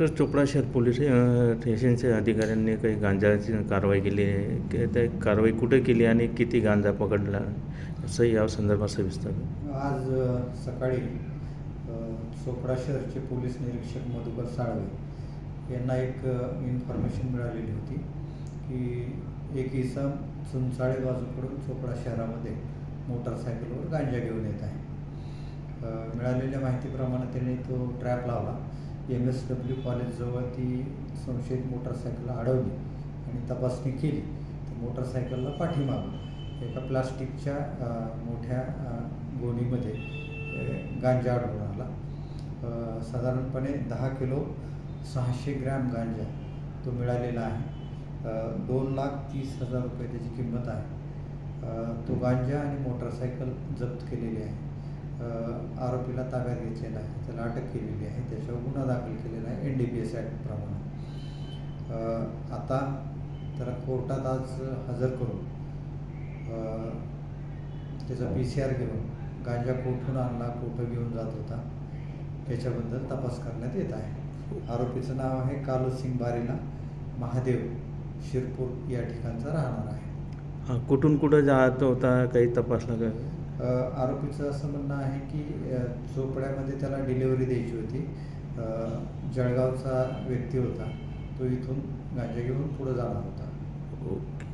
Sir, Chopra शहर police स्टेशनच्या अधिकाऱ्यांनी काही गांजाची कारवाई केली आहे. त्या कारवाई कुठे केली आणि किती गांजा पकडला असं या संदर्भात सविस्तर. आज सकाळी चोपडा शहरचे पोलीस निरीक्षक मधुकर साळवे यांना एक इन्फॉर्मेशन मिळालेली होती की एक इसम चुनसाळे बाजूकडून चोपडा शहरामध्ये मोटरसायकलवर गांजा घेऊन येत आहे. मिळालेल्या माहितीप्रमाणे त्याने तो ट्रॅप लावला. MSW कॉलेजजवळ ती संशयित मोटरसायकल अडवली आणि तपासणी केली. तर मोटरसायकलला पाठीमागून एका प्लास्टिकच्या मोठ्या गोणीमध्ये गांजा आढळून आला. साधारणपणे 10 किलो 600 ग्रॅम गांजा तो मिळालेला आहे. 2,30,000 रुपये त्याची किंमत आहे. तो गांजा आणि मोटरसायकल जप्त केलेली आहे. आरोपीला ताब्यात घेतलेला आहे, त्याला अटक केलेली आहे, त्याच्यावर गुन्हा दाखल केलेला आहे NDPS ॲक्टप्रमाणे. आता त्याला कोर्टात आज हजर करून त्याचा PCR घेऊन गांजा कुठून आणला, कुठं घेऊन जात होता याच्याबद्दल तपास करण्यात येत आहे. आरोपीचं नाव आहे कालूसिंग बारीला महादेव, शिरपूर या ठिकाणचा राहणार आहे. कुठून कुठं जात होता काही तपासलं का? आरोपीचं असं म्हणणं आहे की चोपड्यामध्ये त्याला डिलिव्हरी द्यायची होती. जळगावचा व्यक्ती होता, तो इथून गांजा घेऊन पुढं जाणार होता. ओके.